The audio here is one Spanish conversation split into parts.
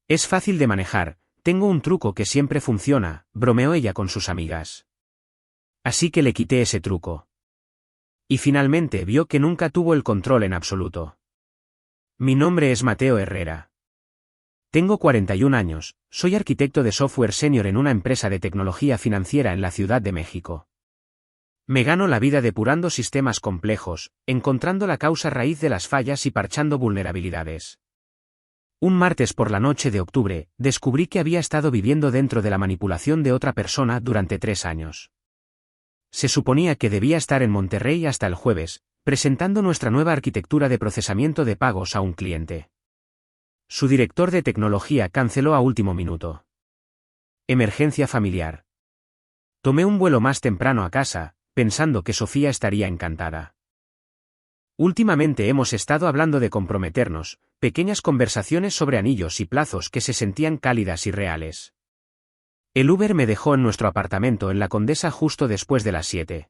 Es fácil de manejar, tengo un truco que siempre funciona, bromeó ella con sus amigas. Así que le quité ese truco. Y finalmente vio que nunca tuvo el control en absoluto. Mi nombre es Mateo Herrera. Tengo 41 años, soy arquitecto de software senior en una empresa de tecnología financiera en la Ciudad de México. Me gano la vida depurando sistemas complejos, encontrando la causa raíz de las fallas y parchando vulnerabilidades. Un martes por la noche de octubre, descubrí que había estado viviendo dentro de la manipulación de otra persona durante 3 años. Se suponía que debía estar en Monterrey hasta el jueves, presentando nuestra nueva arquitectura de procesamiento de pagos a un cliente. Su director de tecnología canceló a último minuto. Emergencia familiar. Tomé un vuelo más temprano a casa, pensando que Sofía estaría encantada. Últimamente hemos estado hablando de comprometernos, pequeñas conversaciones sobre anillos y plazos que se sentían cálidas y reales. El Uber me dejó en nuestro apartamento en la Condesa justo después de las 7.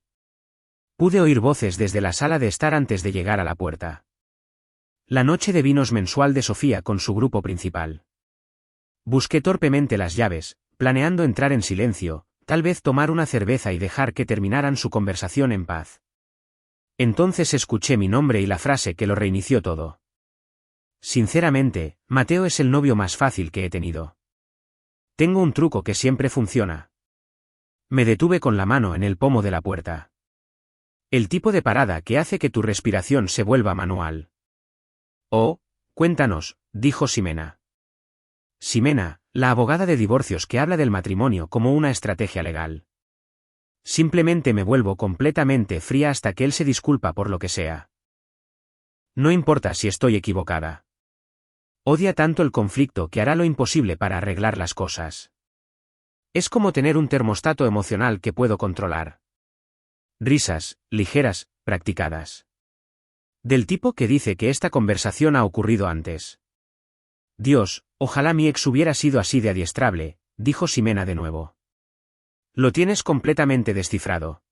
Pude oír voces desde la sala de estar antes de llegar a la puerta. La noche de vinos mensual de Sofía con su grupo principal. Busqué torpemente las llaves, planeando entrar en silencio, tal vez tomar una cerveza y dejar que terminaran su conversación en paz. Entonces escuché mi nombre y la frase que lo reinició todo. Sinceramente, Mateo es el novio más fácil que he tenido. Tengo un truco que siempre funciona. Me detuve con la mano en el pomo de la puerta. El tipo de parada que hace que tu respiración se vuelva manual. Oh, cuéntanos, dijo Ximena. Ximena, la abogada de divorcios que habla del matrimonio como una estrategia legal. Simplemente me vuelvo completamente fría hasta que él se disculpa por lo que sea. No importa si estoy equivocada. Odia tanto el conflicto que hará lo imposible para arreglar las cosas. Es como tener un termostato emocional que puedo controlar. Risas, ligeras, practicadas. Del tipo que dice que esta conversación ha ocurrido antes. Dios, ojalá mi ex hubiera sido así de adiestrable, dijo Ximena de nuevo. Lo tienes completamente descifrado.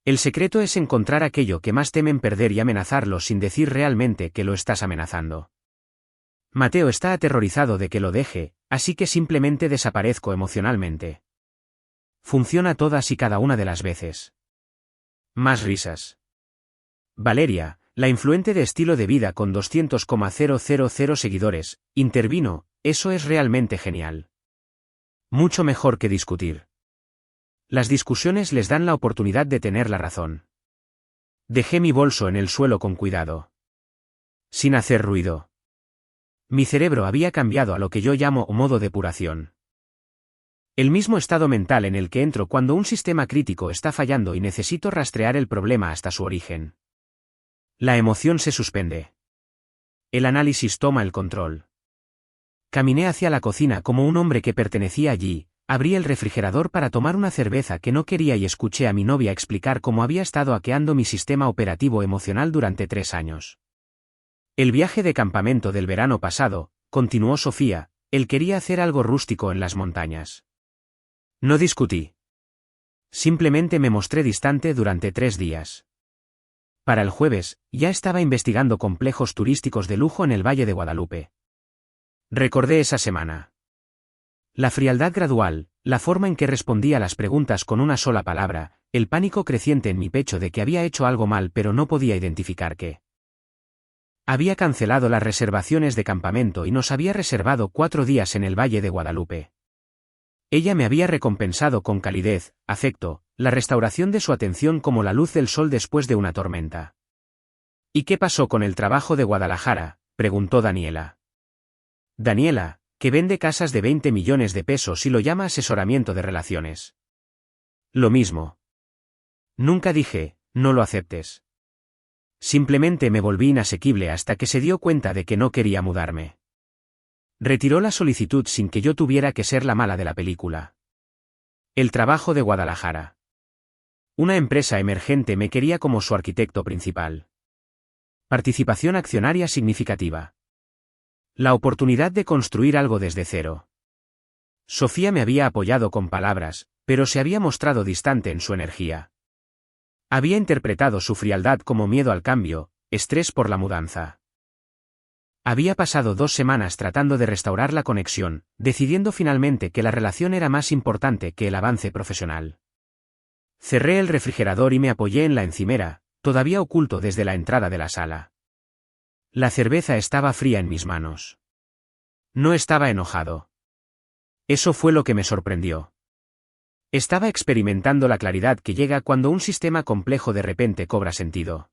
El secreto es encontrar aquello que más temen perder y amenazarlo sin decir realmente que lo estás amenazando. Mateo está aterrorizado de que lo deje, así que simplemente desaparezco emocionalmente. Funciona todas y cada una de las veces. Más risas. Valeria, la influente de estilo de vida con 200,000 seguidores, intervino, eso es realmente genial. Mucho mejor que discutir. Las discusiones les dan la oportunidad de tener la razón. Dejé mi bolso en el suelo con cuidado. Sin hacer ruido. Mi cerebro había cambiado a lo que yo llamo modo depuración. El mismo estado mental en el que entro cuando un sistema crítico está fallando y necesito rastrear el problema hasta su origen. La emoción se suspende. El análisis toma el control. Caminé hacia la cocina como un hombre que pertenecía allí, abrí el refrigerador para tomar una cerveza que no quería y escuché a mi novia explicar cómo había estado hackeando mi sistema operativo emocional durante 3 años. El viaje de campamento del verano pasado, continuó Sofía, él quería hacer algo rústico en las montañas. No discutí. Simplemente me mostré distante durante 3 días. Para el jueves, ya estaba investigando complejos turísticos de lujo en el Valle de Guadalupe. Recordé esa semana. La frialdad gradual, la forma en que respondía a las preguntas con una sola palabra, el pánico creciente en mi pecho de que había hecho algo mal pero no podía identificar qué. Había cancelado las reservaciones de campamento y nos había reservado 4 días en el Valle de Guadalupe. Ella me había recompensado con calidez, afecto, la restauración de su atención como la luz del sol después de una tormenta. ¿Y qué pasó con el trabajo de Guadalajara?, preguntó Daniela. Daniela, que vende casas de 20 millones de pesos y lo llama asesoramiento de relaciones. Lo mismo. Nunca dije, no lo aceptes. Simplemente me volví inasequible hasta que se dio cuenta de que no quería mudarme. Retiró la solicitud sin que yo tuviera que ser la mala de la película. El trabajo de Guadalajara. Una empresa emergente me quería como su arquitecto principal. Participación accionaria significativa. La oportunidad de construir algo desde cero. Sofía me había apoyado con palabras, pero se había mostrado distante en su energía. Había interpretado su frialdad como miedo al cambio, estrés por la mudanza. Había pasado 2 semanas tratando de restaurar la conexión, decidiendo finalmente que la relación era más importante que el avance profesional. Cerré el refrigerador y me apoyé en la encimera, todavía oculto desde la entrada de la sala. La cerveza estaba fría en mis manos. No estaba enojado. Eso fue lo que me sorprendió. Estaba experimentando la claridad que llega cuando un sistema complejo de repente cobra sentido.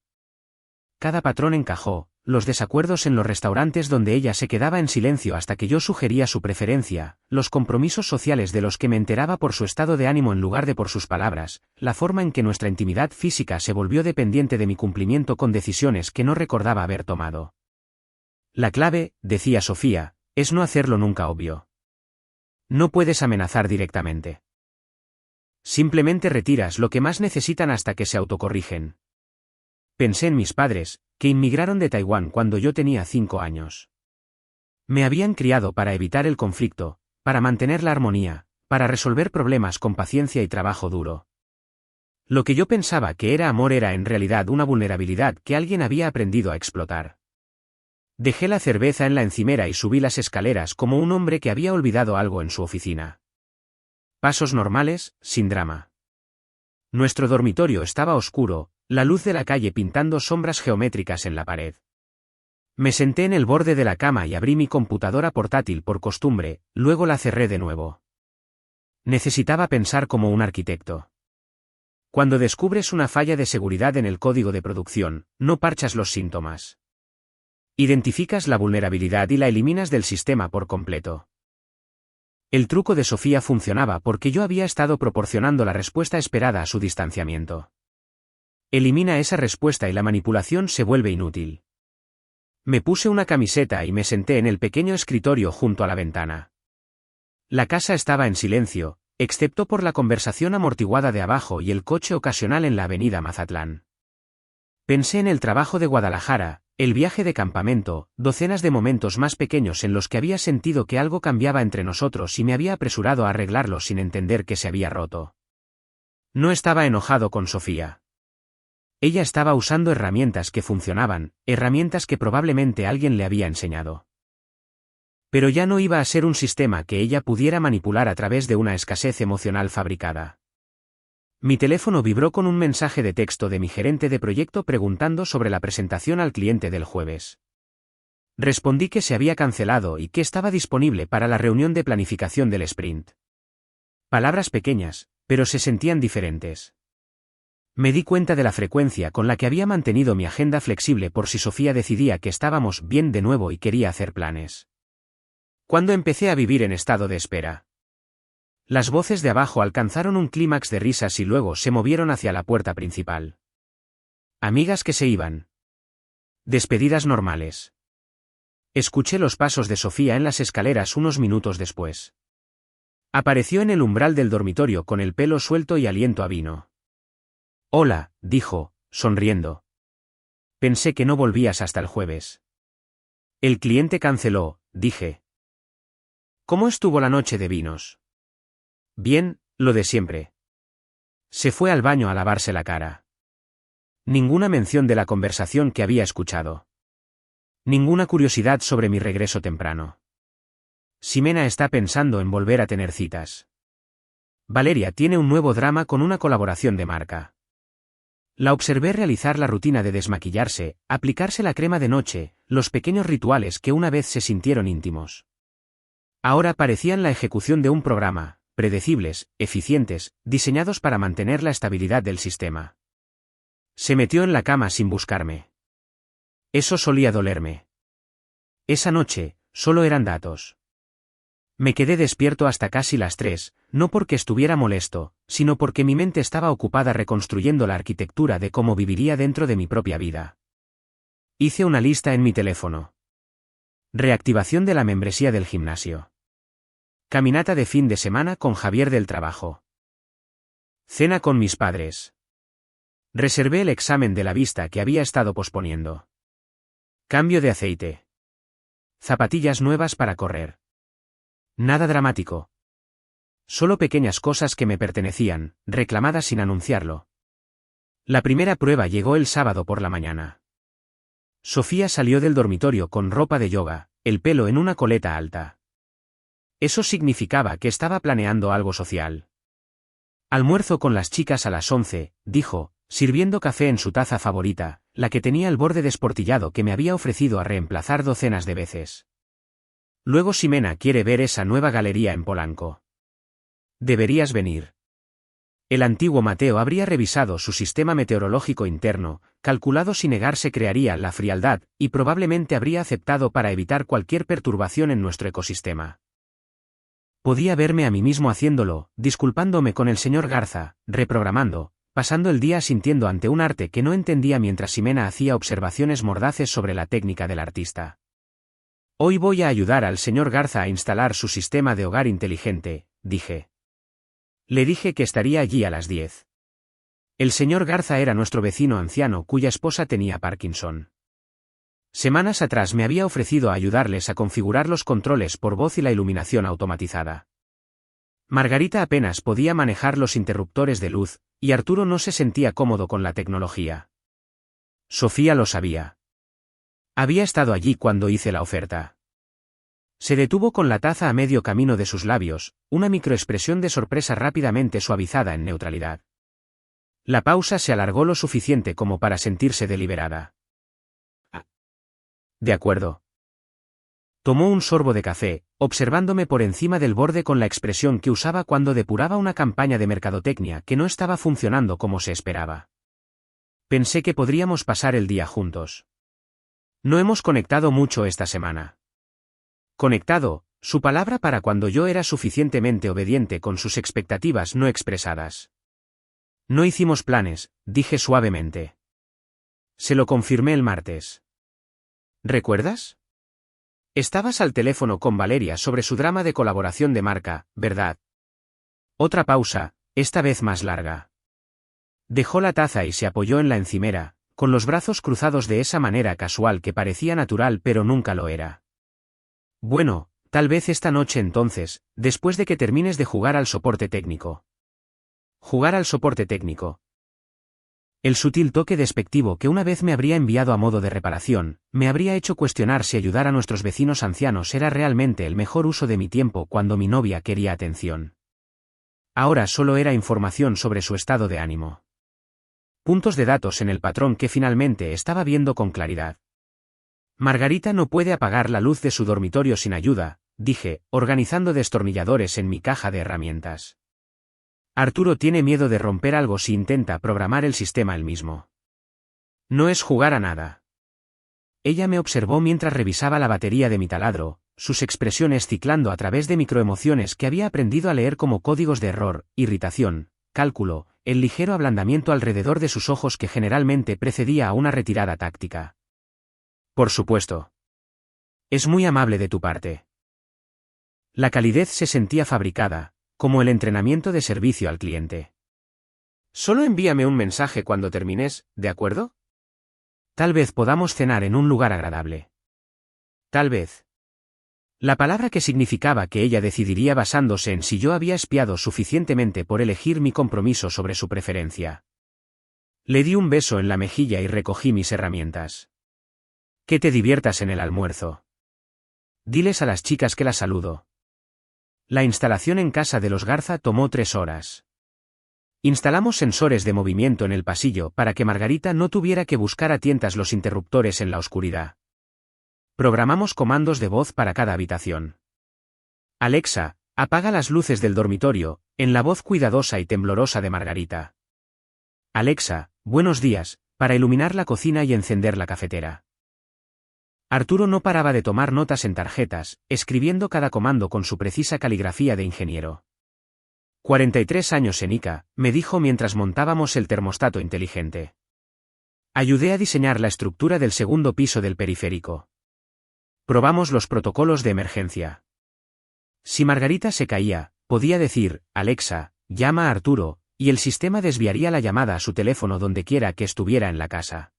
Cada patrón encajó, los desacuerdos en los restaurantes donde ella se quedaba en silencio hasta que yo sugería su preferencia, los compromisos sociales de los que me enteraba por su estado de ánimo en lugar de por sus palabras, la forma en que nuestra intimidad física se volvió dependiente de mi cumplimiento con decisiones que no recordaba haber tomado. La clave, decía Sofía, es no hacerlo nunca obvio. No puedes amenazar directamente. Simplemente retiras lo que más necesitan hasta que se autocorrigen. Pensé en mis padres, que inmigraron de Taiwán cuando yo tenía 5 años. Me habían criado para evitar el conflicto, para mantener la armonía, para resolver problemas con paciencia y trabajo duro. Lo que yo pensaba que era amor era en realidad una vulnerabilidad que alguien había aprendido a explotar. Dejé la cerveza en la encimera y subí las escaleras como un hombre que había olvidado algo en su oficina. Pasos normales, sin drama. Nuestro dormitorio estaba oscuro, la luz de la calle pintando sombras geométricas en la pared. Me senté en el borde de la cama y abrí mi computadora portátil por costumbre, luego la cerré de nuevo. Necesitaba pensar como un arquitecto. Cuando descubres una falla de seguridad en el código de producción, no parchas los síntomas. Identificas la vulnerabilidad y la eliminas del sistema por completo. El truco de Sofía funcionaba porque yo había estado proporcionando la respuesta esperada a su distanciamiento. Elimina esa respuesta y la manipulación se vuelve inútil. Me puse una camiseta y me senté en el pequeño escritorio junto a la ventana. La casa estaba en silencio, excepto por la conversación amortiguada de abajo y el coche ocasional en la avenida Mazatlán. Pensé en el trabajo de Guadalajara, el viaje de campamento, docenas de momentos más pequeños en los que había sentido que algo cambiaba entre nosotros y me había apresurado a arreglarlo sin entender que se había roto. No estaba enojado con Sofía. Ella estaba usando herramientas que funcionaban, herramientas que probablemente alguien le había enseñado. Pero ya no iba a ser un sistema que ella pudiera manipular a través de una escasez emocional fabricada. Mi teléfono vibró con un mensaje de texto de mi gerente de proyecto preguntando sobre la presentación al cliente del jueves. Respondí que se había cancelado y que estaba disponible para la reunión de planificación del sprint. Palabras pequeñas, pero se sentían diferentes. Me di cuenta de la frecuencia con la que había mantenido mi agenda flexible por si Sofía decidía que estábamos bien de nuevo y quería hacer planes. Cuando empecé a vivir en estado de espera. Las voces de abajo alcanzaron un clímax de risas y luego se movieron hacia la puerta principal. Amigas que se iban. Despedidas normales. Escuché los pasos de Sofía en las escaleras unos minutos después. Apareció en el umbral del dormitorio con el pelo suelto y aliento a vino. Hola, dijo, sonriendo. Pensé que no volvías hasta el jueves. El cliente canceló, dije. ¿Cómo estuvo la noche de vinos? Bien, lo de siempre. Se fue al baño a lavarse la cara. Ninguna mención de la conversación que había escuchado. Ninguna curiosidad sobre mi regreso temprano. Ximena está pensando en volver a tener citas. Valeria tiene un nuevo drama con una colaboración de marca. La observé realizar la rutina de desmaquillarse, aplicarse la crema de noche, los pequeños rituales que una vez se sintieron íntimos. Ahora parecían la ejecución de un programa, predecibles, eficientes, diseñados para mantener la estabilidad del sistema. Se metió en la cama sin buscarme. Eso solía dolerme. Esa noche, solo eran datos. Me quedé despierto hasta casi las 3, no porque estuviera molesto, sino porque mi mente estaba ocupada reconstruyendo la arquitectura de cómo viviría dentro de mi propia vida. Hice una lista en mi teléfono. Reactivación de la membresía del gimnasio. Caminata de fin de semana con Javier del trabajo. Cena con mis padres. Reservé el examen de la vista que había estado posponiendo. Cambio de aceite. Zapatillas nuevas para correr. Nada dramático. Solo pequeñas cosas que me pertenecían, reclamadas sin anunciarlo. La primera prueba llegó el sábado por la mañana. Sofía salió del dormitorio con ropa de yoga, el pelo en una coleta alta. Eso significaba que estaba planeando algo social. Almuerzo con las chicas a las 11, dijo, sirviendo café en su taza favorita, la que tenía el borde desportillado que me había ofrecido a reemplazar docenas de veces. Luego Ximena quiere ver esa nueva galería en Polanco. Deberías venir. El antiguo Mateo habría revisado su sistema meteorológico interno, calculado si negarse crearía la frialdad, y probablemente habría aceptado para evitar cualquier perturbación en nuestro ecosistema. Podía verme a mí mismo haciéndolo, disculpándome con el señor Garza, reprogramando, pasando el día sintiendo ante un arte que no entendía mientras Ximena hacía observaciones mordaces sobre la técnica del artista. Hoy voy a ayudar al señor Garza a instalar su sistema de hogar inteligente, dije. Le dije que estaría allí a las 10. El señor Garza era nuestro vecino anciano cuya esposa tenía Parkinson. Semanas atrás me había ofrecido a ayudarles a configurar los controles por voz y la iluminación automatizada. Margarita apenas podía manejar los interruptores de luz, y Arturo no se sentía cómodo con la tecnología. Sofía lo sabía. Había estado allí cuando hice la oferta. Se detuvo con la taza a medio camino de sus labios, una microexpresión de sorpresa rápidamente suavizada en neutralidad. La pausa se alargó lo suficiente como para sentirse deliberada. De acuerdo. Tomó un sorbo de café, observándome por encima del borde con la expresión que usaba cuando depuraba una campaña de mercadotecnia que no estaba funcionando como se esperaba. Pensé que podríamos pasar el día juntos. No hemos conectado mucho esta semana. Conectado, su palabra para cuando yo era suficientemente obediente con sus expectativas no expresadas. No hicimos planes, dije suavemente. Se lo confirmé el martes. ¿Recuerdas? Estabas al teléfono con Valeria sobre su drama de colaboración de marca, ¿verdad? Otra pausa, esta vez más larga. Dejó la taza y se apoyó en la encimera, con los brazos cruzados de esa manera casual que parecía natural pero nunca lo era. Bueno, tal vez esta noche entonces, después de que termines de jugar al soporte técnico. Jugar al soporte técnico. El sutil toque despectivo que una vez me habría enviado a modo de reparación, me habría hecho cuestionar si ayudar a nuestros vecinos ancianos era realmente el mejor uso de mi tiempo cuando mi novia quería atención. Ahora solo era información sobre su estado de ánimo. Puntos de datos en el patrón que finalmente estaba viendo con claridad. Margarita no puede apagar la luz de su dormitorio sin ayuda, dije, organizando destornilladores en mi caja de herramientas. Arturo tiene miedo de romper algo si intenta programar el sistema él mismo. No es jugar a nada. Ella me observó mientras revisaba la batería de mi taladro, sus expresiones ciclando a través de microemociones que había aprendido a leer como códigos de error, irritación, cálculo, el ligero ablandamiento alrededor de sus ojos que generalmente precedía a una retirada táctica. Por supuesto. Es muy amable de tu parte. La calidez se sentía fabricada, como el entrenamiento de servicio al cliente. Solo envíame un mensaje cuando termines, ¿de acuerdo? Tal vez podamos cenar en un lugar agradable. Tal vez. La palabra que significaba que ella decidiría basándose en si yo había espiado suficientemente por elegir mi compromiso sobre su preferencia. Le di un beso en la mejilla y recogí mis herramientas. Que te diviertas en el almuerzo. Diles a las chicas que las saludo. La instalación en casa de los Garza tomó 3 horas. Instalamos sensores de movimiento en el pasillo para que Margarita no tuviera que buscar a tientas los interruptores en la oscuridad. Programamos comandos de voz para cada habitación. Alexa, apaga las luces del dormitorio, en la voz cuidadosa y temblorosa de Margarita. Alexa, buenos días, para iluminar la cocina y encender la cafetera. Arturo no paraba de tomar notas en tarjetas, escribiendo cada comando con su precisa caligrafía de ingeniero. 43 años en ICA, me dijo mientras montábamos el termostato inteligente. Ayudé a diseñar la estructura del segundo piso del periférico. Probamos los protocolos de emergencia. Si Margarita se caía, podía decir, Alexa, llama a Arturo, y el sistema desviaría la llamada a su teléfono donde quiera que estuviera en la casa.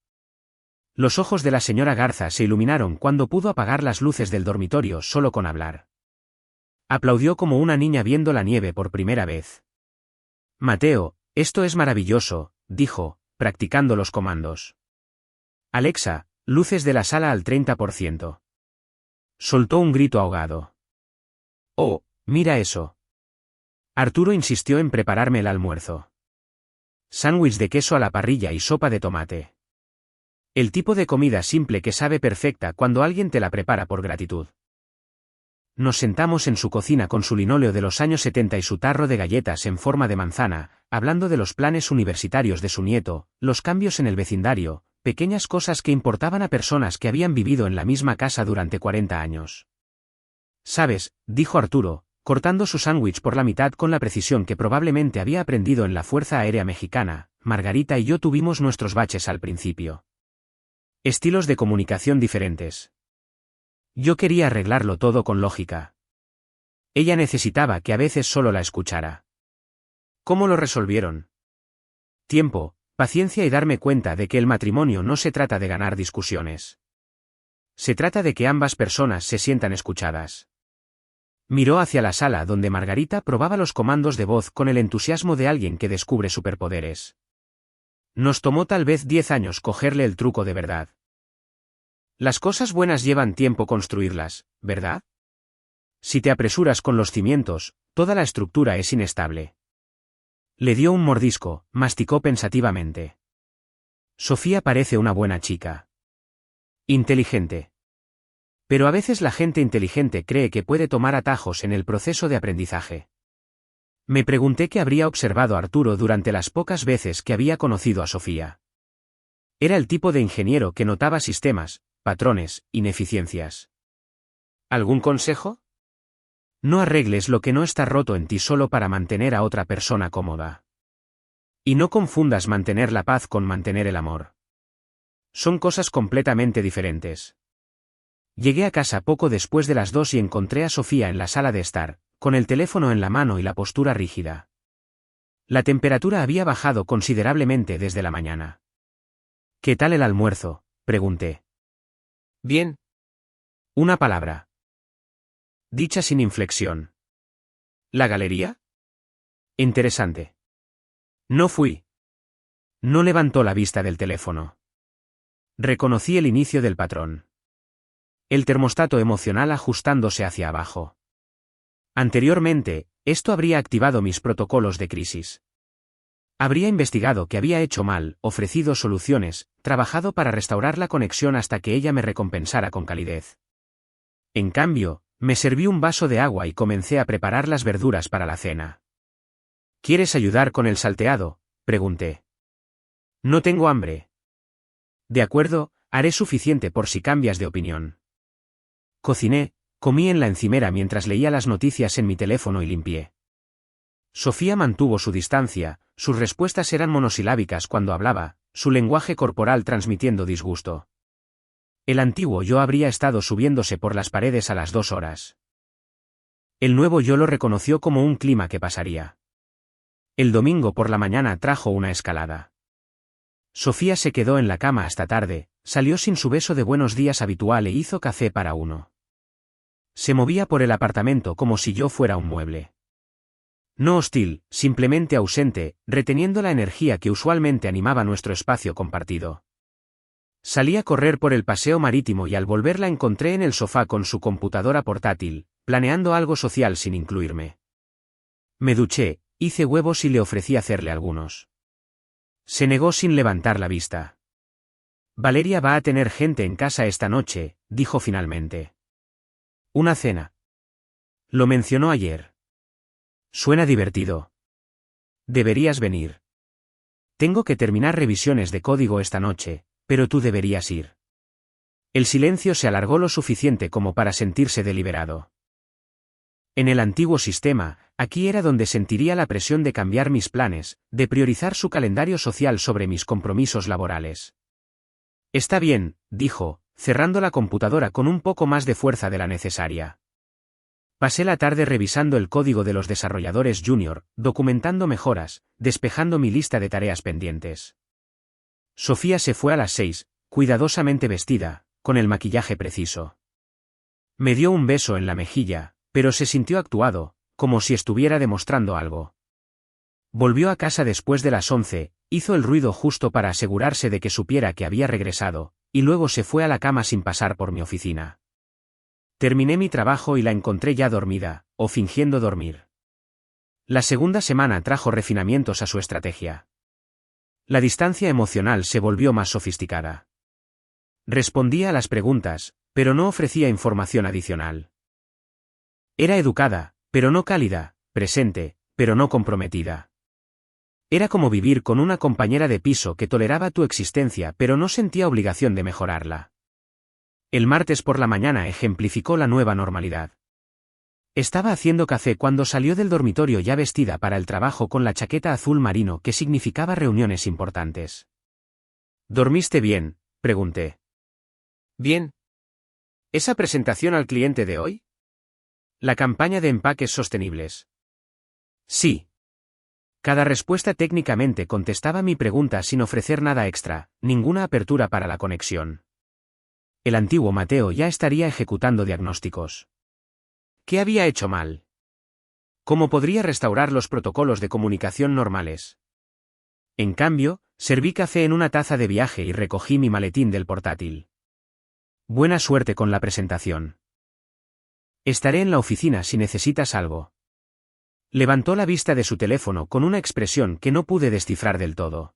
Los ojos de la señora Garza se iluminaron cuando pudo apagar las luces del dormitorio solo con hablar. Aplaudió como una niña viendo la nieve por primera vez. Mateo, esto es maravilloso, dijo, practicando los comandos. Alexa, Luces de la sala al 30%. Soltó un grito ahogado. Oh, mira eso. Arturo insistió en prepararme el almuerzo. Sándwich de queso a la parrilla y sopa de tomate. El tipo de comida simple que sabe perfecta cuando alguien te la prepara por gratitud. Nos sentamos en su cocina con su linóleo de los años 70 y su tarro de galletas en forma de manzana, hablando de los planes universitarios de su nieto, los cambios en el vecindario, pequeñas cosas que importaban a personas que habían vivido en la misma casa durante 40 años. ¿Sabes?, dijo Arturo, cortando su sándwich por la mitad con la precisión que probablemente había aprendido en la Fuerza Aérea Mexicana, Margarita y yo tuvimos nuestros baches al principio. Estilos de comunicación diferentes. Yo quería arreglarlo todo con lógica. Ella necesitaba que a veces solo la escuchara. ¿Cómo lo resolvieron? Tiempo, paciencia y darme cuenta de que el matrimonio no se trata de ganar discusiones. Se trata de que ambas personas se sientan escuchadas. Miró hacia la sala donde Margarita probaba los comandos de voz con el entusiasmo de alguien que descubre superpoderes. Nos tomó tal vez 10 años cogerle el truco de verdad. Las cosas buenas llevan tiempo construirlas, ¿verdad? Si te apresuras con los cimientos, toda la estructura es inestable. Le dio un mordisco, masticó pensativamente. Sofía parece una buena chica. Inteligente. Pero a veces la gente inteligente cree que puede tomar atajos en el proceso de aprendizaje. Me pregunté qué habría observado Arturo durante las pocas veces que había conocido a Sofía. Era el tipo de ingeniero que notaba sistemas, patrones, ineficiencias. ¿Algún consejo? No arregles lo que no está roto en ti solo para mantener a otra persona cómoda. Y no confundas mantener la paz con mantener el amor. Son cosas completamente diferentes. Llegué a casa poco después de las 2 y encontré a Sofía en la sala de estar, con el teléfono en la mano y la postura rígida. La temperatura había bajado considerablemente desde la mañana. ¿Qué tal el almuerzo?, pregunté. Bien. Una palabra. Dicha sin inflexión. ¿La galería? Interesante. No fui. No levantó la vista del teléfono. Reconocí el inicio del patrón. El termostato emocional ajustándose hacia abajo. Anteriormente, esto habría activado mis protocolos de crisis. Habría investigado qué había hecho mal, ofrecido soluciones, trabajado para restaurar la conexión hasta que ella me recompensara con calidez. En cambio, me serví un vaso de agua y comencé a preparar las verduras para la cena. ¿Quieres ayudar con el salteado?, pregunté. No tengo hambre. De acuerdo, haré suficiente por si cambias de opinión. Cociné, comí en la encimera mientras leía las noticias en mi teléfono y limpié. Sofía mantuvo su distancia, sus respuestas eran monosilábicas cuando hablaba, su lenguaje corporal transmitiendo disgusto. El antiguo yo habría estado subiéndose por las paredes a las 2 horas. El nuevo yo lo reconoció como un clima que pasaría. El domingo por la mañana trajo una escalada. Sofía se quedó en la cama hasta tarde, salió sin su beso de buenos días habitual e hizo café para uno. Se movía por el apartamento como si yo fuera un mueble. No hostil, simplemente ausente, reteniendo la energía que usualmente animaba nuestro espacio compartido. Salí a correr por el paseo marítimo y al volver la encontré en el sofá con su computadora portátil, planeando algo social sin incluirme. Me duché, hice huevos y le ofrecí hacerle algunos. Se negó sin levantar la vista. Valeria va a tener gente en casa esta noche, dijo finalmente. Una cena. Lo mencionó ayer. Suena divertido. Deberías venir. Tengo que terminar revisiones de código esta noche, pero tú deberías ir. El silencio se alargó lo suficiente como para sentirse deliberado. En el antiguo sistema, aquí era donde sentiría la presión de cambiar mis planes, de priorizar su calendario social sobre mis compromisos laborales. Está bien, dijo, cerrando la computadora con un poco más de fuerza de la necesaria. Pasé la tarde revisando el código de los desarrolladores junior, documentando mejoras, despejando mi lista de tareas pendientes. Sofía se fue a las 6, cuidadosamente vestida, con el maquillaje preciso. Me dio un beso en la mejilla, pero se sintió actuado, como si estuviera demostrando algo. Volvió a casa después de las 11, hizo el ruido justo para asegurarse de que supiera que había regresado, y luego se fue a la cama sin pasar por mi oficina. Terminé mi trabajo y la encontré ya dormida, o fingiendo dormir. La segunda semana trajo refinamientos a su estrategia. La distancia emocional se volvió más sofisticada. Respondía a las preguntas, pero no ofrecía información adicional. Era educada, pero no cálida, presente, pero no comprometida. Era como vivir con una compañera de piso que toleraba tu existencia pero no sentía obligación de mejorarla. El martes por la mañana ejemplificó la nueva normalidad. Estaba haciendo café cuando salió del dormitorio ya vestida para el trabajo con la chaqueta azul marino que significaba reuniones importantes. ¿Dormiste bien?, pregunté. Bien. ¿Esa presentación al cliente de hoy? La campaña de empaques sostenibles. Sí. Cada respuesta técnicamente contestaba mi pregunta sin ofrecer nada extra, ninguna apertura para la conexión. El antiguo Mateo ya estaría ejecutando diagnósticos. ¿Qué había hecho mal? ¿Cómo podría restaurar los protocolos de comunicación normales? En cambio, serví café en una taza de viaje y recogí mi maletín del portátil. Buena suerte con la presentación. Estaré en la oficina si necesitas algo. Levantó la vista de su teléfono con una expresión que no pude descifrar del todo.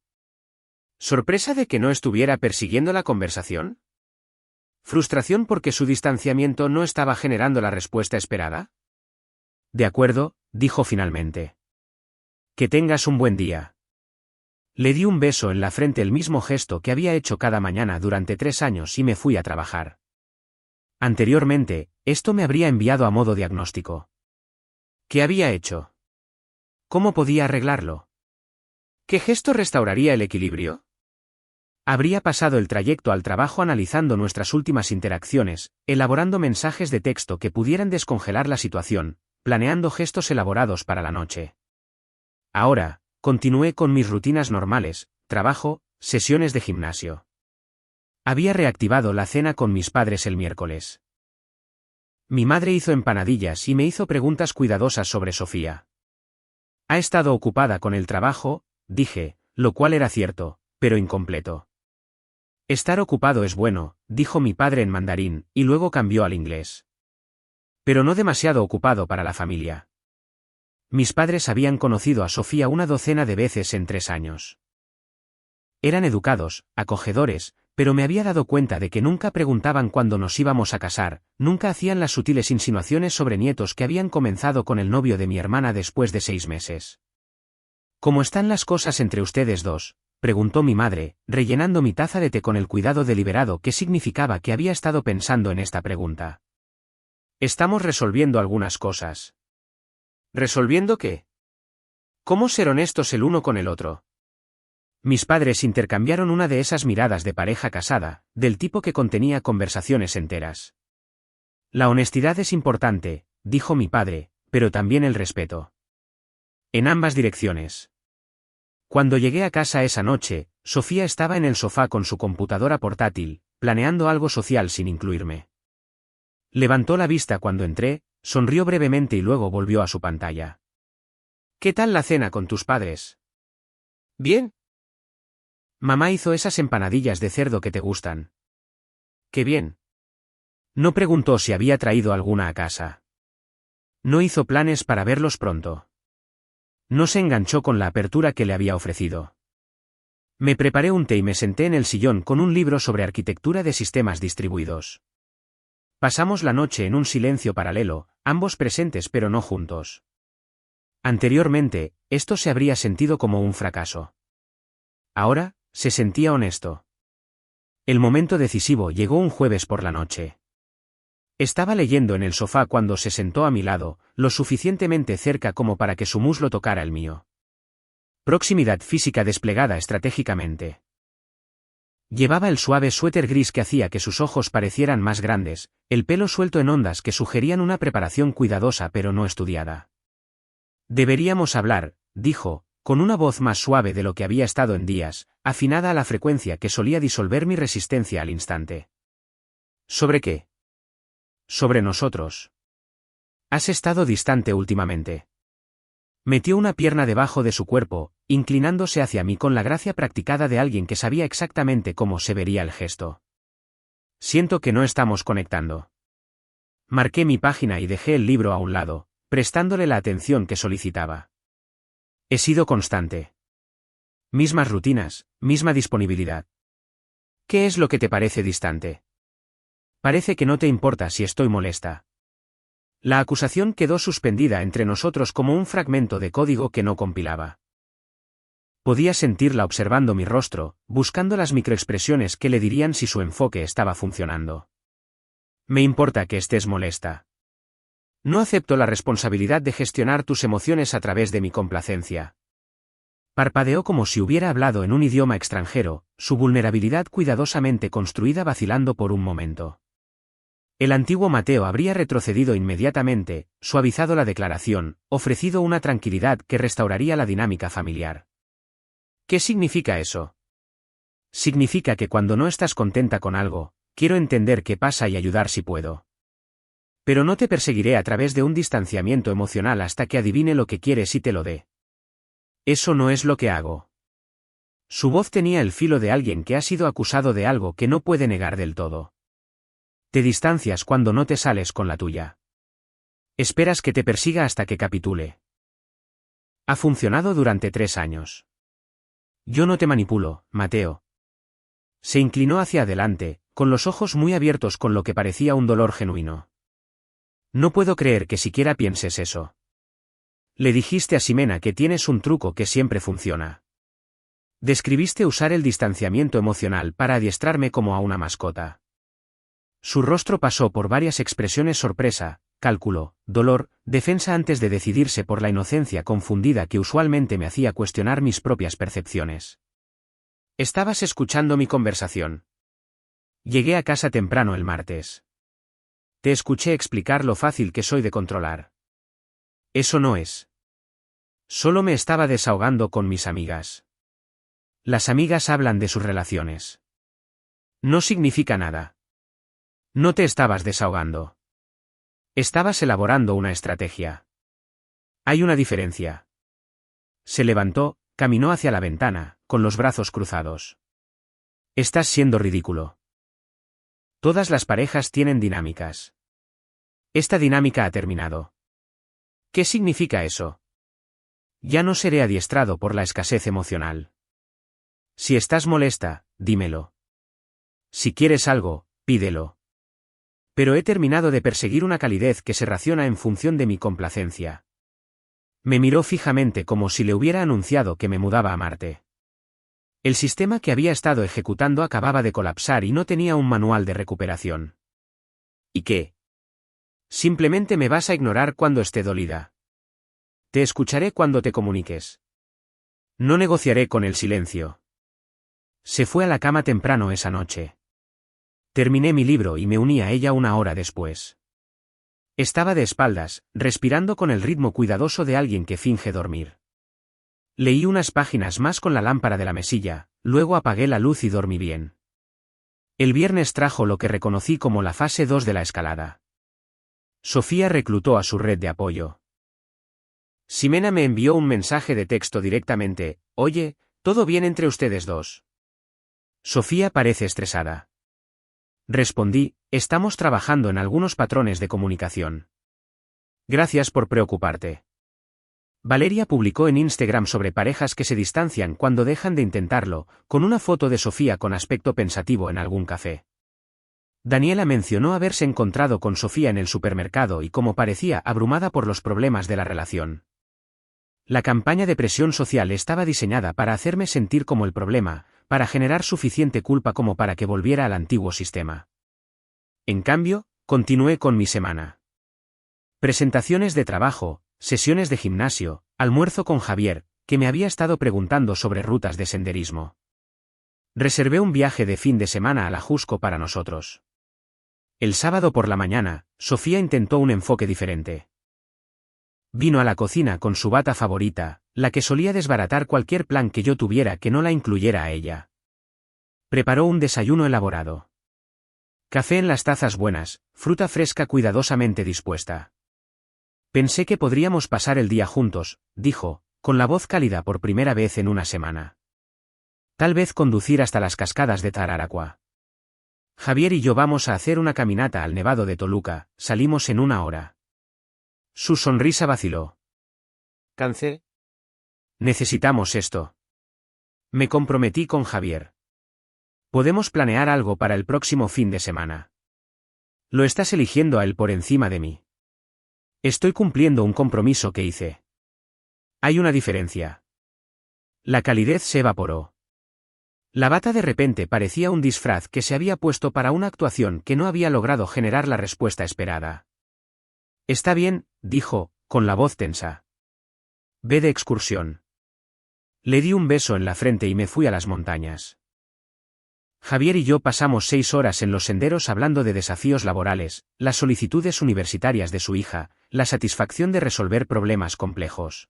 ¿Sorpresa de que no estuviera persiguiendo la conversación? ¿Frustración porque su distanciamiento no estaba generando la respuesta esperada? De acuerdo, dijo finalmente. Que tengas un buen día. Le di un beso en la frente, el mismo gesto que había hecho cada mañana durante 3 años, y me fui a trabajar. Anteriormente, esto me habría enviado a modo diagnóstico. ¿Qué había hecho? ¿Cómo podía arreglarlo? ¿Qué gesto restauraría el equilibrio? Habría pasado el trayecto al trabajo analizando nuestras últimas interacciones, elaborando mensajes de texto que pudieran descongelar la situación, planeando gestos elaborados para la noche. Ahora, continué con mis rutinas normales, trabajo, sesiones de gimnasio. Había reactivado la cena con mis padres el miércoles. Mi madre hizo empanadillas y me hizo preguntas cuidadosas sobre Sofía. Ha estado ocupada con el trabajo, dije, lo cual era cierto, pero incompleto. Estar ocupado es bueno, dijo mi padre en mandarín, y luego cambió al inglés. Pero no demasiado ocupado para la familia. Mis padres habían conocido a Sofía una docena de veces en 3 años. Eran educados, acogedores, pero me había dado cuenta de que nunca preguntaban cuándo nos íbamos a casar, nunca hacían las sutiles insinuaciones sobre nietos que habían comenzado con el novio de mi hermana después de 6 meses. ¿Cómo están las cosas entre ustedes dos?, preguntó mi madre, rellenando mi taza de té con el cuidado deliberado que significaba que había estado pensando en esta pregunta. Estamos resolviendo algunas cosas. ¿Resolviendo qué? ¿Cómo ser honestos el uno con el otro? Mis padres intercambiaron una de esas miradas de pareja casada, del tipo que contenía conversaciones enteras. La honestidad es importante, dijo mi padre, pero también el respeto. En ambas direcciones. Cuando llegué a casa esa noche, Sofía estaba en el sofá con su computadora portátil, planeando algo social sin incluirme. Levantó la vista cuando entré, sonrió brevemente y luego volvió a su pantalla. ¿Qué tal la cena con tus padres? Bien. Mamá hizo esas empanadillas de cerdo que te gustan. Qué bien. No preguntó si había traído alguna a casa. No hizo planes para verlos pronto. No se enganchó con la apertura que le había ofrecido. Me preparé un té y me senté en el sillón con un libro sobre arquitectura de sistemas distribuidos. Pasamos la noche en un silencio paralelo, ambos presentes pero no juntos. Anteriormente, esto se habría sentido como un fracaso. Ahora, se sentía honesto. El momento decisivo llegó un jueves por la noche. Estaba leyendo en el sofá cuando se sentó a mi lado, lo suficientemente cerca como para que su muslo tocara el mío. Proximidad física desplegada estratégicamente. Llevaba el suave suéter gris que hacía que sus ojos parecieran más grandes, el pelo suelto en ondas que sugerían una preparación cuidadosa pero no estudiada. Deberíamos hablar, dijo, con una voz más suave de lo que había estado en días, afinada a la frecuencia que solía disolver mi resistencia al instante. ¿Sobre qué? Sobre nosotros. Has estado distante últimamente. Metió una pierna debajo de su cuerpo, inclinándose hacia mí con la gracia practicada de alguien que sabía exactamente cómo se vería el gesto. Siento que no estamos conectando. Marqué mi página y dejé el libro a un lado, prestándole la atención que solicitaba. He sido constante. Mismas rutinas, misma disponibilidad. ¿Qué es lo que te parece distante? Parece que no te importa si estoy molesta. La acusación quedó suspendida entre nosotros como un fragmento de código que no compilaba. Podía sentirla observando mi rostro, buscando las microexpresiones que le dirían si su enfoque estaba funcionando. Me importa que estés molesta. No acepto la responsabilidad de gestionar tus emociones a través de mi complacencia. Parpadeó como si hubiera hablado en un idioma extranjero, su vulnerabilidad cuidadosamente construida vacilando por un momento. El antiguo Mateo habría retrocedido inmediatamente, suavizado la declaración, ofrecido una tranquilidad que restauraría la dinámica familiar. ¿Qué significa eso? Significa que cuando no estás contenta con algo, quiero entender qué pasa y ayudar si puedo. Pero no te perseguiré a través de un distanciamiento emocional hasta que adivine lo que quieres y te lo dé. Eso no es lo que hago. Su voz tenía el filo de alguien que ha sido acusado de algo que no puede negar del todo. Te distancias cuando no te sales con la tuya. Esperas que te persiga hasta que capitule. Ha funcionado durante 3 años. Yo no te manipulo, Mateo. Se inclinó hacia adelante, con los ojos muy abiertos con lo que parecía un dolor genuino. No puedo creer que siquiera pienses eso. Le dijiste a Ximena que tienes un truco que siempre funciona. Describiste usar el distanciamiento emocional para adiestrarme como a una mascota. Su rostro pasó por varias expresiones: sorpresa, cálculo, dolor, defensa antes de decidirse por la inocencia confundida que usualmente me hacía cuestionar mis propias percepciones. ¿Estabas escuchando mi conversación? Llegué a casa temprano el martes. Te escuché explicar lo fácil que soy de controlar. Eso no es. Solo me estaba desahogando con mis amigas. Las amigas hablan de sus relaciones. No significa nada. No te estabas desahogando. Estabas elaborando una estrategia. Hay una diferencia. Se levantó, caminó hacia la ventana, con los brazos cruzados. Estás siendo ridículo. Todas las parejas tienen dinámicas. Esta dinámica ha terminado. ¿Qué significa eso? Ya no seré adiestrado por la escasez emocional. Si estás molesta, dímelo. Si quieres algo, pídelo. Pero he terminado de perseguir una calidez que se raciona en función de mi complacencia. Me miró fijamente como si le hubiera anunciado que me mudaba a Marte. El sistema que había estado ejecutando acababa de colapsar y no tenía un manual de recuperación. ¿Y qué? Simplemente me vas a ignorar cuando esté dolida. Te escucharé cuando te comuniques. No negociaré con el silencio. Se fue a la cama temprano esa noche. Terminé mi libro y me uní a ella 1 hora después. Estaba de espaldas, respirando con el ritmo cuidadoso de alguien que finge dormir. Leí unas páginas más con la lámpara de la mesilla, luego apagué la luz y dormí bien. El viernes trajo lo que reconocí como la fase 2 de la escalada. Sofía reclutó a su red de apoyo. Ximena me envió un mensaje de texto directamente: oye, ¿todo bien entre ustedes dos? Sofía parece estresada. Respondí: estamos trabajando en algunos patrones de comunicación. Gracias por preocuparte. Valeria publicó en Instagram sobre parejas que se distancian cuando dejan de intentarlo, con una foto de Sofía con aspecto pensativo en algún café. Daniela mencionó haberse encontrado con Sofía en el supermercado y cómo parecía abrumada por los problemas de la relación. La campaña de presión social estaba diseñada para hacerme sentir como el problema, para generar suficiente culpa como para que volviera al antiguo sistema. En cambio, continué con mi semana. Presentaciones de trabajo, sesiones de gimnasio, almuerzo con Javier, que me había estado preguntando sobre rutas de senderismo. Reservé un viaje de fin de semana a la Jusco para nosotros. El sábado por la mañana, Sofía intentó un enfoque diferente. Vino a la cocina con su bata favorita, la que solía desbaratar cualquier plan que yo tuviera que no la incluyera a ella. Preparó un desayuno elaborado. Café en las tazas buenas, fruta fresca cuidadosamente dispuesta. Pensé que podríamos pasar el día juntos, dijo, con la voz cálida por primera vez en una semana. Tal vez conducir hasta las cascadas de Tararacua. Javier y yo vamos a hacer una caminata al Nevado de Toluca, salimos en 1 hora. Su sonrisa vaciló. ¿Cáncer? Necesitamos esto. Me comprometí con Javier. Podemos planear algo para el próximo fin de semana. Lo estás eligiendo a él por encima de mí. Estoy cumpliendo un compromiso que hice. Hay una diferencia. La calidez se evaporó. La bata de repente parecía un disfraz que se había puesto para una actuación que no había logrado generar la respuesta esperada. Está bien, dijo, con la voz tensa. Ve de excursión. Le di un beso en la frente y me fui a las montañas. Javier y yo pasamos 6 horas en los senderos hablando de desafíos laborales, las solicitudes universitarias de su hija, la satisfacción de resolver problemas complejos.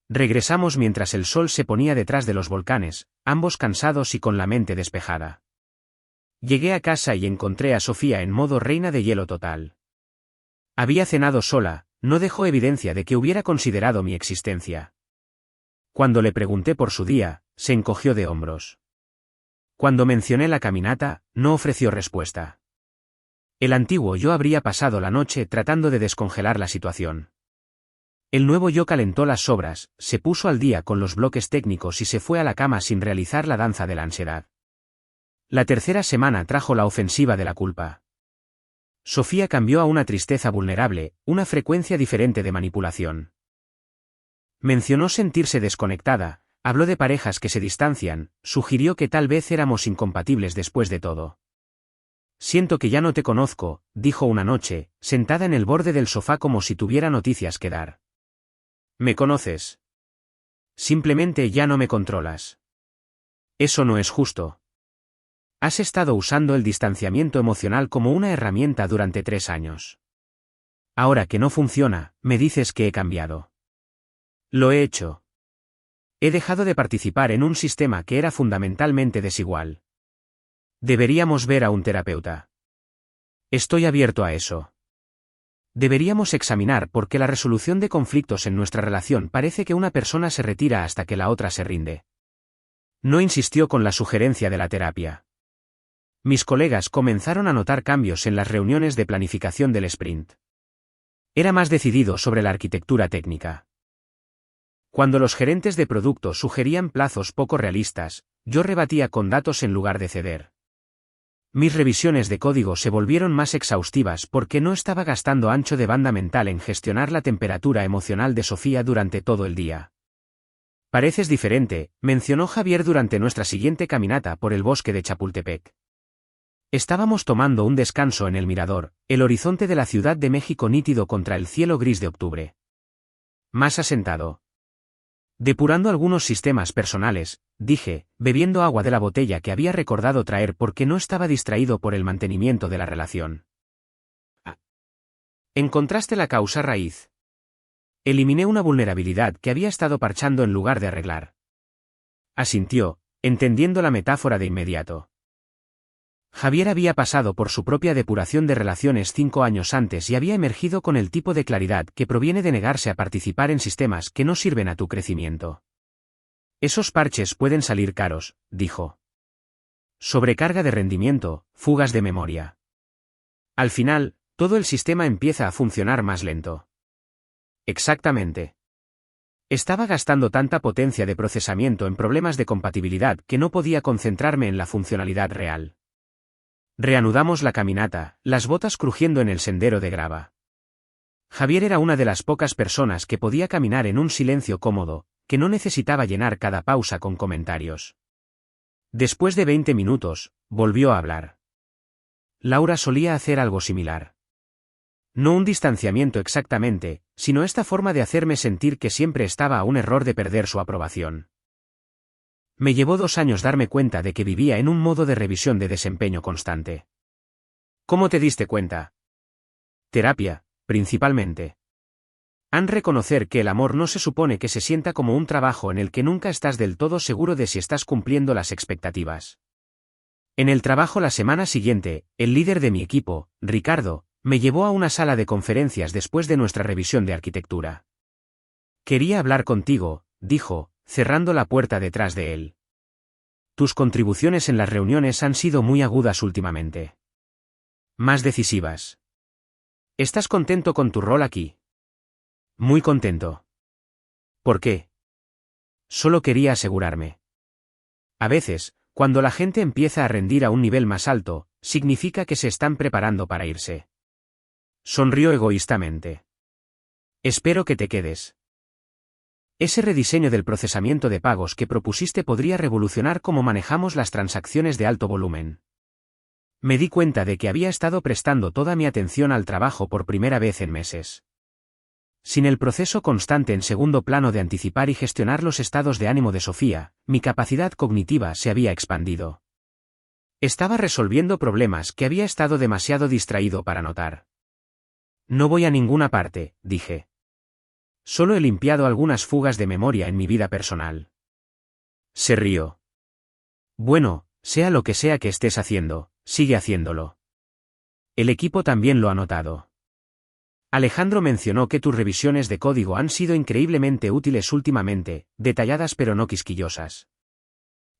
Regresamos mientras el sol se ponía detrás de los volcanes, ambos cansados y con la mente despejada. Llegué a casa y encontré a Sofía en modo reina de hielo total. Había cenado sola, no dejó evidencia de que hubiera considerado mi existencia. Cuando le pregunté por su día, se encogió de hombros. Cuando mencioné la caminata, no ofreció respuesta. El antiguo yo habría pasado la noche tratando de descongelar la situación. El nuevo yo calentó las sobras, se puso al día con los bloques técnicos y se fue a la cama sin realizar la danza de la ansiedad. La tercera semana trajo la ofensiva de la culpa. Sofía cambió a una tristeza vulnerable, una frecuencia diferente de manipulación. Mencionó sentirse desconectada, habló de parejas que se distancian, sugirió que tal vez éramos incompatibles después de todo. Siento que ya no te conozco, dijo una noche, sentada en el borde del sofá como si tuviera noticias que dar. ¿Me conoces? Simplemente ya no me controlas. Eso no es justo. Has estado usando el distanciamiento emocional como una herramienta durante 3 años. Ahora que no funciona, me dices que he cambiado. Lo he hecho. He dejado de participar en un sistema que era fundamentalmente desigual. Deberíamos ver a un terapeuta. Estoy abierto a eso. Deberíamos examinar por qué la resolución de conflictos en nuestra relación parece que una persona se retira hasta que la otra se rinde. No insistió con la sugerencia de la terapia. Mis colegas comenzaron a notar cambios en las reuniones de planificación del sprint. Era más decidido sobre la arquitectura técnica. Cuando los gerentes de producto sugerían plazos poco realistas, yo rebatía con datos en lugar de ceder. Mis revisiones de código se volvieron más exhaustivas porque no estaba gastando ancho de banda mental en gestionar la temperatura emocional de Sofía durante todo el día. Pareces diferente, mencionó Javier durante nuestra siguiente caminata por el bosque de Chapultepec. Estábamos tomando un descanso en el mirador, el horizonte de la Ciudad de México nítido contra el cielo gris de octubre. Más asentado. Depurando algunos sistemas personales, dije, bebiendo agua de la botella que había recordado traer porque no estaba distraído por el mantenimiento de la relación. ¿Encontraste la causa raíz? Eliminé una vulnerabilidad que había estado parchando en lugar de arreglar. Asintió, entendiendo la metáfora de inmediato. Javier había pasado por su propia depuración de relaciones 5 años antes y había emergido con el tipo de claridad que proviene de negarse a participar en sistemas que no sirven a tu crecimiento. Esos parches pueden salir caros, dijo. Sobrecarga de rendimiento, fugas de memoria. Al final, todo el sistema empieza a funcionar más lento. Exactamente. Estaba gastando tanta potencia de procesamiento en problemas de compatibilidad que no podía concentrarme en la funcionalidad real. Reanudamos la caminata, las botas crujiendo en el sendero de grava. Javier era una de las pocas personas que podía caminar en un silencio cómodo, que no necesitaba llenar cada pausa con comentarios. Después de 20 minutos, volvió a hablar. Laura solía hacer algo similar. No un distanciamiento exactamente, sino esta forma de hacerme sentir que siempre estaba a un error de perder su aprobación. Me llevó 2 años darme cuenta de que vivía en un modo de revisión de desempeño constante. ¿Cómo te diste cuenta? Terapia, principalmente. Han reconocer que el amor no se supone que se sienta como un trabajo en el que nunca estás del todo seguro de si estás cumpliendo las expectativas. En el trabajo la semana siguiente, el líder de mi equipo, Ricardo, me llevó a una sala de conferencias después de nuestra revisión de arquitectura. Quería hablar contigo, dijo, cerrando la puerta detrás de él. Tus contribuciones en las reuniones han sido muy agudas últimamente. Más decisivas. ¿Estás contento con tu rol aquí? Muy contento. ¿Por qué? Solo quería asegurarme. A veces, cuando la gente empieza a rendir a un nivel más alto, significa que se están preparando para irse. Sonrió egoístamente. Espero que te quedes. Ese rediseño del procesamiento de pagos que propusiste podría revolucionar cómo manejamos las transacciones de alto volumen. Me di cuenta de que había estado prestando toda mi atención al trabajo por primera vez en meses. Sin el proceso constante en segundo plano de anticipar y gestionar los estados de ánimo de Sofía, mi capacidad cognitiva se había expandido. Estaba resolviendo problemas que había estado demasiado distraído para notar. No voy a ninguna parte, dije. Solo he limpiado algunas fugas de memoria en mi vida personal. Se rió. Bueno, sea lo que sea que estés haciendo, sigue haciéndolo. El equipo también lo ha notado. Alejandro mencionó que tus revisiones de código han sido increíblemente útiles últimamente, detalladas pero no quisquillosas.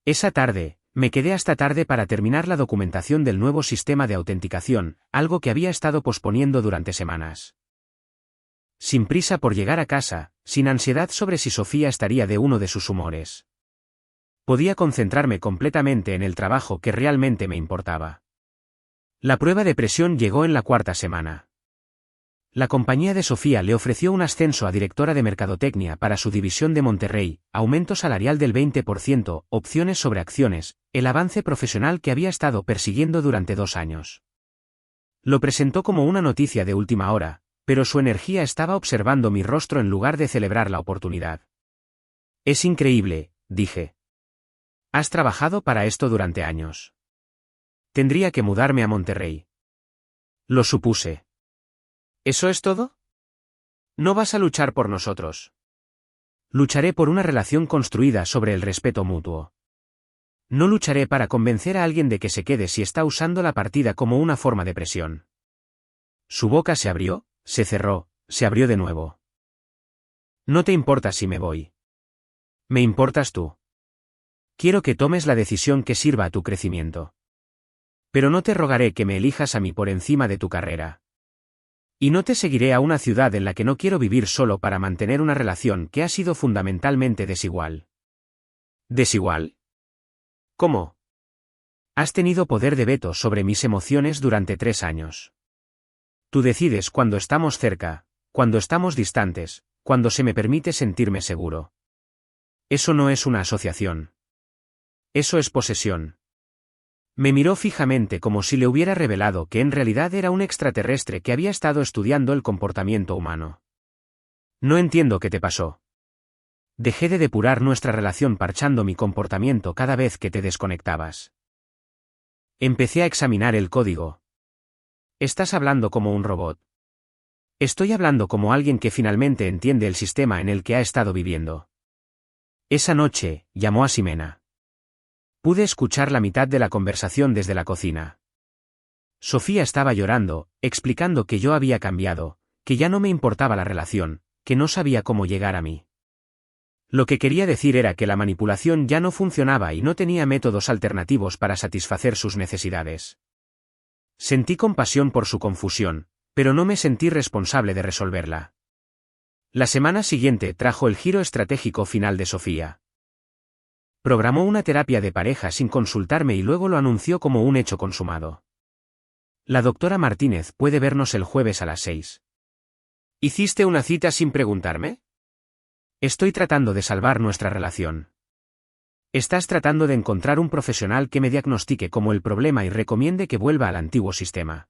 Esa tarde, me quedé hasta tarde para terminar la documentación del nuevo sistema de autenticación, algo que había estado posponiendo durante semanas. Sin prisa por llegar a casa, sin ansiedad sobre si Sofía estaría de uno de sus humores. Podía concentrarme completamente en el trabajo que realmente me importaba. La prueba de presión llegó en la cuarta semana. La compañía de Sofía le ofreció un ascenso a directora de mercadotecnia para su división de Monterrey, aumento salarial del 20%, opciones sobre acciones, el avance profesional que había estado persiguiendo durante 2 años. Lo presentó como una noticia de última hora, pero su energía estaba observando mi rostro en lugar de celebrar la oportunidad. Es increíble, dije. Has trabajado para esto durante años. Tendría que mudarme a Monterrey. Lo supuse. ¿Eso es todo? No vas a luchar por nosotros. Lucharé por una relación construida sobre el respeto mutuo. No lucharé para convencer a alguien de que se quede si está usando la partida como una forma de presión. Su boca se abrió, se cerró, se abrió de nuevo. No te importa si me voy. Me importas tú. Quiero que tomes la decisión que sirva a tu crecimiento. Pero no te rogaré que me elijas a mí por encima de tu carrera. Y no te seguiré a una ciudad en la que no quiero vivir solo para mantener una relación que ha sido fundamentalmente desigual. ¿Desigual? ¿Cómo? Has tenido poder de veto sobre mis emociones durante 3 años. Tú decides cuando estamos cerca, cuando estamos distantes, cuando se me permite sentirme seguro. Eso no es una asociación. Eso es posesión. Me miró fijamente como si le hubiera revelado que en realidad era un extraterrestre que había estado estudiando el comportamiento humano. No entiendo qué te pasó. Dejé de depurar nuestra relación parchando mi comportamiento cada vez que te desconectabas. Empecé a examinar el código. Estás hablando como un robot. Estoy hablando como alguien que finalmente entiende el sistema en el que ha estado viviendo. Esa noche, llamó a Ximena. Pude escuchar la mitad de la conversación desde la cocina. Sofía estaba llorando, explicando que yo había cambiado, que ya no me importaba la relación, que no sabía cómo llegar a mí. Lo que quería decir era que la manipulación ya no funcionaba y no tenía métodos alternativos para satisfacer sus necesidades. Sentí compasión por su confusión, pero no me sentí responsable de resolverla. La semana siguiente trajo el giro estratégico final de Sofía. Programó una terapia de pareja sin consultarme y luego lo anunció como un hecho consumado. La doctora Martínez puede vernos el jueves a las 6. ¿Hiciste una cita sin preguntarme? Estoy tratando de salvar nuestra relación. Estás tratando de encontrar un profesional que me diagnostique como el problema y recomiende que vuelva al antiguo sistema.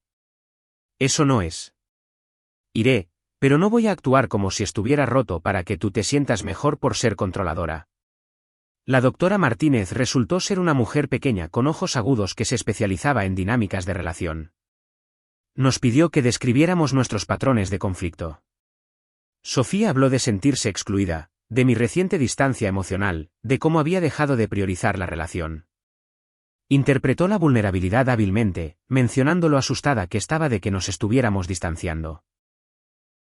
Eso no es. Iré, pero no voy a actuar como si estuviera roto para que tú te sientas mejor por ser controladora. La doctora Martínez resultó ser una mujer pequeña con ojos agudos que se especializaba en dinámicas de relación. Nos pidió que describiéramos nuestros patrones de conflicto. Sofía habló de sentirse excluida, de mi reciente distancia emocional, de cómo había dejado de priorizar la relación. Interpretó la vulnerabilidad hábilmente, mencionando lo asustada que estaba de que nos estuviéramos distanciando.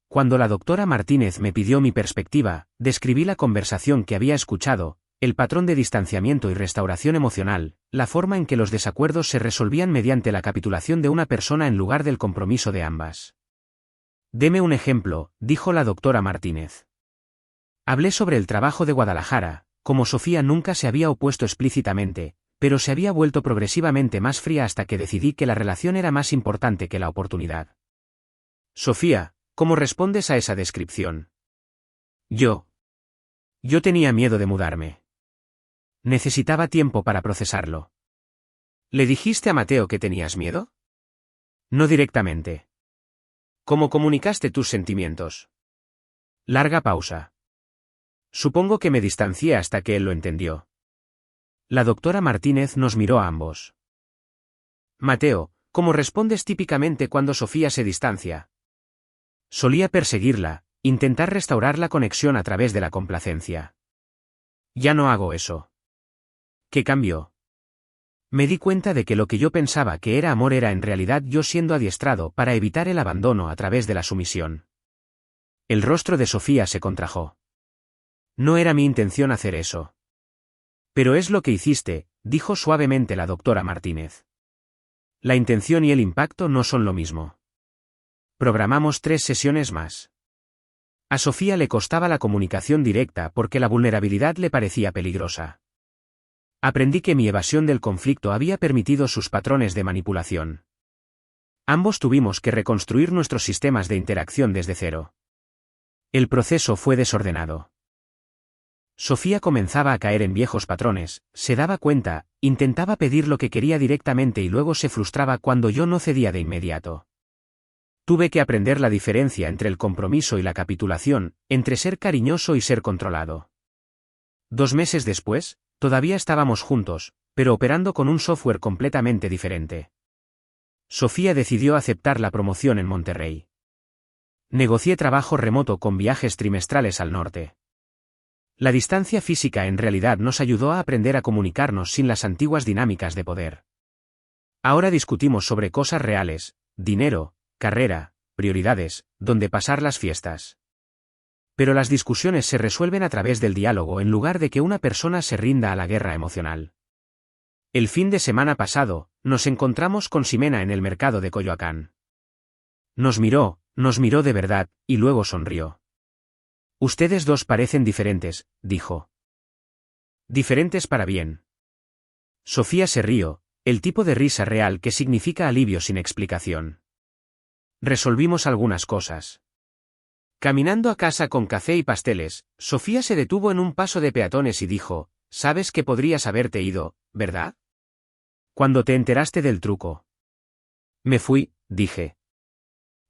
Cuando la doctora Martínez me pidió mi perspectiva, describí la conversación que había escuchado, El patrón de distanciamiento y restauración emocional, la forma en que los desacuerdos se resolvían mediante la capitulación de una persona en lugar del compromiso de ambas. Deme un ejemplo, dijo la doctora Martínez. Hablé sobre el trabajo de Guadalajara, como Sofía nunca se había opuesto explícitamente, pero se había vuelto progresivamente más fría hasta que decidí que la relación era más importante que la oportunidad. Sofía, ¿cómo respondes a esa descripción? Yo tenía miedo de mudarme. Necesitaba tiempo para procesarlo. ¿Le dijiste a Mateo que tenías miedo? No directamente. ¿Cómo comunicaste tus sentimientos? Larga pausa. Supongo que me distancié hasta que él lo entendió. La doctora Martínez nos miró a ambos. Mateo, ¿cómo respondes típicamente cuando Sofía se distancia? Solía perseguirla, intentar restaurar la conexión a través de la complacencia. Ya no hago eso. ¿Qué cambió? Me di cuenta de que lo que yo pensaba que era amor era en realidad yo siendo adiestrado para evitar el abandono a través de la sumisión. El rostro de Sofía se contrajo. No era mi intención hacer eso. Pero es lo que hiciste, dijo suavemente la doctora Martínez. La intención y el impacto no son lo mismo. Programamos 3 sesiones más. A Sofía le costaba la comunicación directa porque la vulnerabilidad le parecía peligrosa. Aprendí que mi evasión del conflicto había permitido sus patrones de manipulación. Ambos tuvimos que reconstruir nuestros sistemas de interacción desde cero. El proceso fue desordenado. Sofía comenzaba a caer en viejos patrones, se daba cuenta, intentaba pedir lo que quería directamente y luego se frustraba cuando yo no cedía de inmediato. Tuve que aprender la diferencia entre el compromiso y la capitulación, entre ser cariñoso y ser controlado. 2 meses después, todavía estábamos juntos, pero operando con un software completamente diferente. Sofía decidió aceptar la promoción en Monterrey. Negocié trabajo remoto con viajes trimestrales al norte. La distancia física en realidad nos ayudó a aprender a comunicarnos sin las antiguas dinámicas de poder. Ahora discutimos sobre cosas reales, dinero, carrera, prioridades, dónde pasar las fiestas. Pero las discusiones se resuelven a través del diálogo en lugar de que una persona se rinda a la guerra emocional. El fin de semana pasado, nos encontramos con Ximena en el mercado de Coyoacán. Nos miró de verdad, y luego sonrió. Ustedes dos parecen diferentes, dijo. Diferentes para bien. Sofía se rió, el tipo de risa real que significa alivio sin explicación. Resolvimos algunas cosas. Caminando a casa con café y pasteles, Sofía se detuvo en un paso de peatones y dijo, «Sabes que podrías haberte ido, ¿verdad? Cuando te enteraste del truco». Me fui, dije.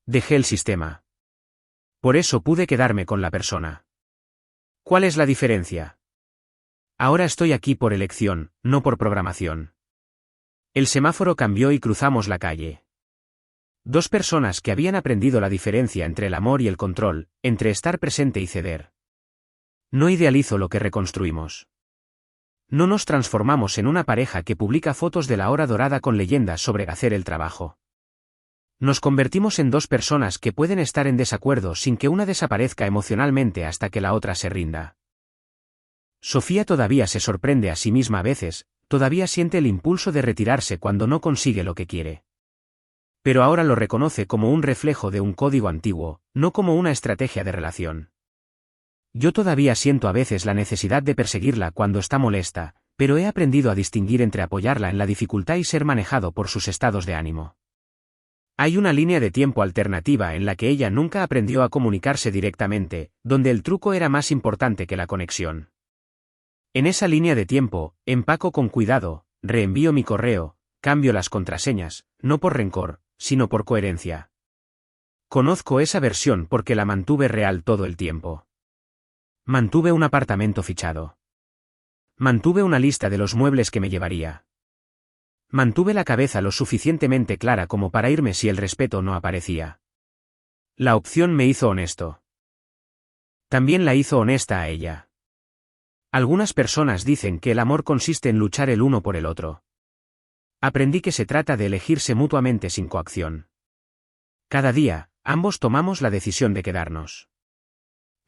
Dejé el sistema. Por eso pude quedarme con la persona. ¿Cuál es la diferencia? Ahora estoy aquí por elección, no por programación. El semáforo cambió y cruzamos la calle. 2 personas que habían aprendido la diferencia entre el amor y el control, entre estar presente y ceder. No idealizo lo que reconstruimos. No nos transformamos en una pareja que publica fotos de la hora dorada con leyendas sobre hacer el trabajo. Nos convertimos en 2 personas que pueden estar en desacuerdo sin que una desaparezca emocionalmente hasta que la otra se rinda. Sofía todavía se sorprende a sí misma a veces, todavía siente el impulso de retirarse cuando no consigue lo que quiere. Pero ahora lo reconoce como un reflejo de un código antiguo, no como una estrategia de relación. Yo todavía siento a veces la necesidad de perseguirla cuando está molesta, pero he aprendido a distinguir entre apoyarla en la dificultad y ser manejado por sus estados de ánimo. Hay una línea de tiempo alternativa en la que ella nunca aprendió a comunicarse directamente, donde el truco era más importante que la conexión. En esa línea de tiempo, empaco con cuidado, reenvío mi correo, cambio las contraseñas, no por rencor, sino por coherencia. Conozco esa versión porque la mantuve real todo el tiempo. Mantuve un apartamento fichado. Mantuve una lista de los muebles que me llevaría. Mantuve la cabeza lo suficientemente clara como para irme si el respeto no aparecía. La opción me hizo honesto. También la hizo honesta a ella. Algunas personas dicen que el amor consiste en luchar el uno por el otro. Aprendí que se trata de elegirse mutuamente sin coacción. Cada día, ambos tomamos la decisión de quedarnos.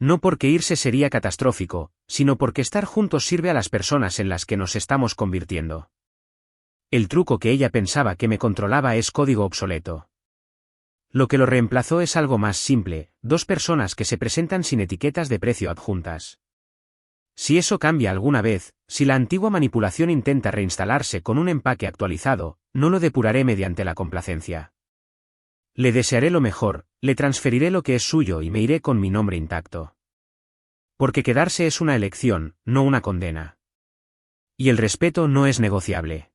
No porque irse sería catastrófico, sino porque estar juntos sirve a las personas en las que nos estamos convirtiendo. El truco que ella pensaba que me controlaba es código obsoleto. Lo que lo reemplazó es algo más simple, dos personas que se presentan sin etiquetas de precio adjuntas. Si eso cambia alguna vez, si la antigua manipulación intenta reinstalarse con un empaque actualizado, no lo depuraré mediante la complacencia. Le desearé lo mejor, le transferiré lo que es suyo y me iré con mi nombre intacto. Porque quedarse es una elección, no una condena. Y el respeto no es negociable.